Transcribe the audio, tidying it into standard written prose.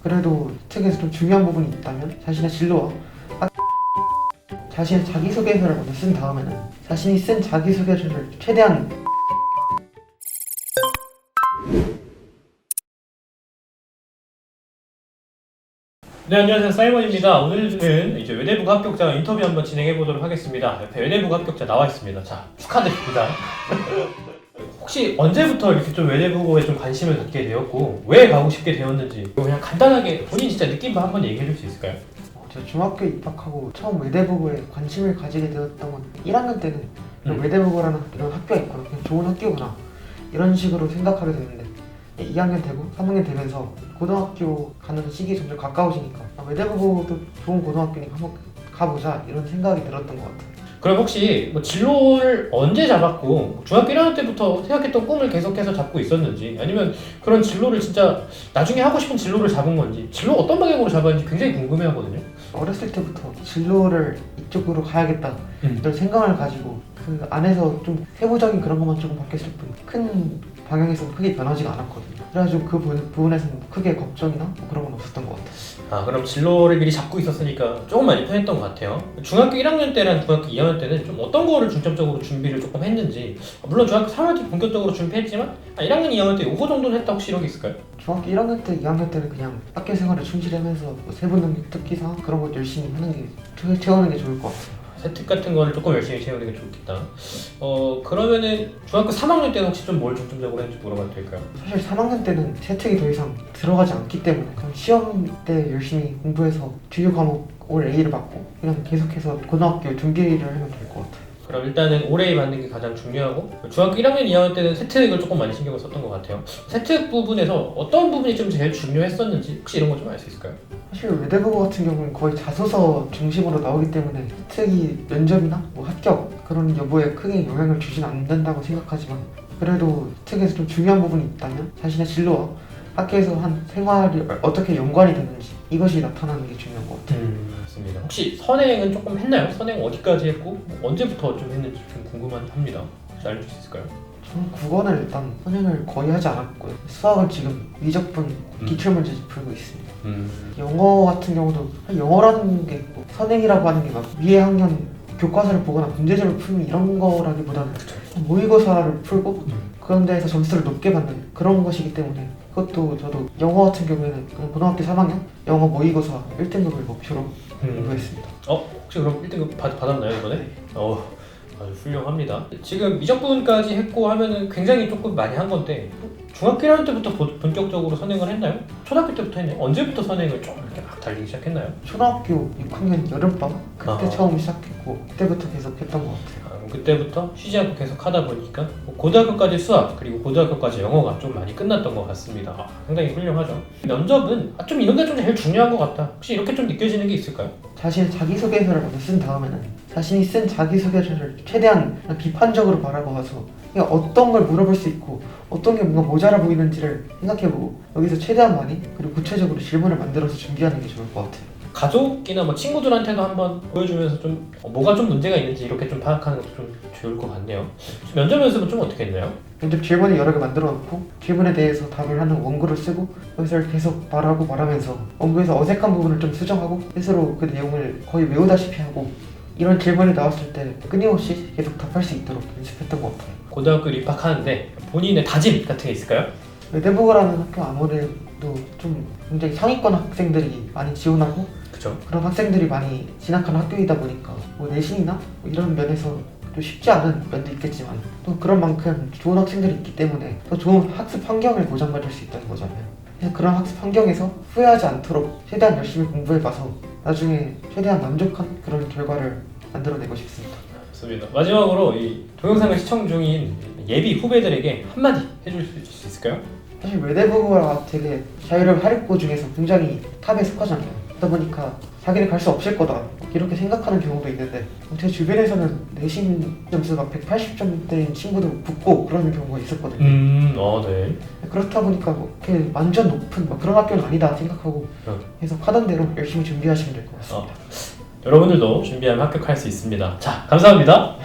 그래도 책에서 좀 중요한 부분이 있다면 자신의 진로와 자신의 자기소개서를 먼저 쓴 다음에는 자신이 쓴 자기소개서를 최대한 네, 안녕하세요. 사이먼입니다. 오늘은 이제 외대부 합격자 인터뷰 한번 진행해 보도록 하겠습니다. 옆에 외대부 합격자 나와 있습니다. 자, 축하드립니다. 혹시 언제부터 이렇게 좀 외대부에 좀 관심을 갖게 되었고 왜 가고 싶게 되었는지 그냥 간단하게 본인 진짜 느낌 한번 얘기해 줄 수 있을까요? 제가 중학교 입학하고 처음 외대부고에 관심을 가지게 되었던 건 1학년 때는 외대부고라는 이런 학교가 있구나, 그냥 좋은 학교구나 이런 식으로 생각하게 되는데 2학년 되고 3학년 되면서 고등학교 가는 시기 점점 가까워지니까 외대부고도 좋은 고등학교니까 한번 가보자 이런 생각이 들었던 것 같아요. 그럼 혹시 뭐 진로를 언제 잡았고 중학교 1학년 때부터 생각했던 꿈을 계속해서 잡고 있었는지 아니면 그런 진로를 진짜 나중에 하고 싶은 진로를 잡은 건지 진로 어떤 방향으로 잡았는지 굉장히 궁금해하거든요. 어렸을 때부터 진로를 이쪽으로 가야겠다 이런 생각을 가지고 그 안에서 좀 세부적인 그런 것만 조금 바뀌었을 뿐 큰 방향에서는 크게 변하지가 않았거든요. 그래가지고 그 부분에서는 크게 걱정이나 뭐 그런 건 없었던 것 같아요. 아, 그럼 진로를 미리 잡고 있었으니까 조금 많이 편했던 것 같아요. 중학교 1학년 때랑 중학교 2학년 때는 좀 어떤 거를 중점적으로 준비를 조금 했는지 물론 중학교 3학년 때 본격적으로 준비했지만 1학년, 2학년 때 요거 정도는 했다 혹시 이런 게 있을까요? 중학교 1학년 때, 2학년 때는 그냥 학교 생활을 충실히 하면서 뭐 세부능력, 특기사 그런 것 열심히 하는 게 채우는 게 좋을 것 같아요. 세특 같은 거를 조금 열심히 채우는 게 좋겠다. 그러면은 중학교 3학년 때는 혹시 좀 뭘 중점적으로 했는지 물어봐도 될까요? 사실 3학년 때는 세특이 더 이상 들어가지 않기 때문에 그냥 시험 때 열심히 공부해서 주요 과목 올 A를 받고 그냥 계속해서 고등학교 준비를 하면 될 것 같아요. 그럼 일단은 올해 받는 게 가장 중요하고 중학교 1학년, 2학년 때는 세특을 조금 많이 신경을 썼던 것 같아요. 세특 부분에서 어떤 부분이 좀 제일 중요했었는지 혹시 이런 거 좀 알 수 있을까요? 사실 외대부고 같은 경우는 거의 자소서 중심으로 나오기 때문에 특히 면접이나 뭐 합격 그런 여부에 크게 영향을 주진 않는다고 생각하지만 그래도 특에서 좀 중요한 부분이 있다면 자신의 진로와 학교에서 한 생활이 어떻게 연관이 되는지 이것이 나타나는 게 중요한 것 같아요. 맞습니다. 혹시 선행은 조금 했나요? 선행 어디까지 했고 언제부터 좀 했는지 좀 궁금합니다. 혹시 알려줄 수 있을까요? 저는 국어는 일단 선행을 거의 하지 않았고요. 수학은 지금 미적분 기출문제 풀고 있습니다. 영어 같은 경우도 영어라는 게 뭐 선행이라고 하는 게 막 위에 학년 교과서를 보거나 문제집을 풀면 이런 거라기보다는 모의고사를 풀고 그런 데에서 점수를 높게 받는 그런 것이기 때문에 그것도 저도 영어 같은 경우에는 그냥 고등학교 3학년 영어 모의고사 1등급을 목표로 공부했습니다. 혹시 그럼 1등급 받았나요 이번에? 아주 훌륭합니다. 지금 미적분까지 했고 하면은 굉장히 조금 많이 한 건데 중학교 1학년 때부터 본격적으로 선행을 했나요? 초등학교 때부터 했나요? 언제부터 선행을 좀 이렇게 막 달리기 시작했나요? 초등학교 6학년 여름방학 그때 처음 시작했고 그때부터 계속 했던 것 같아요. 그때부터 쉬지 않고 계속 하다 보니까 고등학교까지 수학 그리고 고등학교까지 영어가 좀 많이 끝났던 것 같습니다. 상당히 훌륭하죠. 면접은 좀 이런 게 좀 제일 중요한 것 같다. 혹시 이렇게 좀 느껴지는 게 있을까요? 자신의 자기소개서를 먼저 쓴 다음에는 자신이 쓴 자기소개서를 최대한 비판적으로 바라봐서 그냥 어떤 걸 물어볼 수 있고 어떤 게 뭔가 모자라 보이는지를 생각해보고 여기서 최대한 많이 그리고 구체적으로 질문을 만들어서 준비하는 게 좋을 것 같아요. 가족이나 뭐 친구들한테도 한번 보여주면서 좀 뭐가 좀 문제가 있는지 이렇게 좀 파악하는 것도 좀 좋을 것 같네요. 면접 연습은 좀 어떻게 했나요? 면접 질문을 여러 개 만들어 놓고 질문에 대해서 답을 하는 원고를 쓰고 거기서 계속 말하면서 원고에서 어색한 부분을 좀 수정하고 스스로 그 내용을 거의 외우다시피 하고 이런 질문이 나왔을 때 끊임없이 계속 답할 수 있도록 연습했던 것 같아요. 고등학교를 입학하는데 본인의 다짐 같은 게 있을까요? 외대부고라는 학교 아무래도 좀 굉장히 상위권 학생들이 많이 지원하고 그쵸. 그런 학생들이 많이 진학하는 학교이다 보니까 뭐 내신이나 뭐 이런 면에서 좀 쉽지 않은 면도 있겠지만 또 그런 만큼 좋은 학생들이 있기 때문에 더 좋은 학습 환경을 보장받을 수 있다는 거잖아요. 그래서 그런 학습 환경에서 후회하지 않도록 최대한 열심히 공부해봐서 나중에 최대한 만족한 그런 결과를 만들어내고 싶습니다. 좋습니다. 마지막으로 이 동영상을 시청 중인 예비 후배들에게 한마디 해줄 수 있을까요? 사실 외대부고가 되게 자유로운 사립고 중에서 굉장히 탑에 속하잖아요. 그러다 보니까 자기는 갈 수 없을 거다 이렇게 생각하는 경우도 있는데 제 주변에서는 내신 점수가 180점대인 친구도 붙고 그런 경우가 있었거든요. 네. 그렇다 보니까 뭐 이렇게 완전 높은 막 그런 학교는 아니다 생각하고 계속 하던 대로 열심히 준비하시면 될 것 같습니다. 여러분들도 준비하면 합격할 수 있습니다. 자, 감사합니다.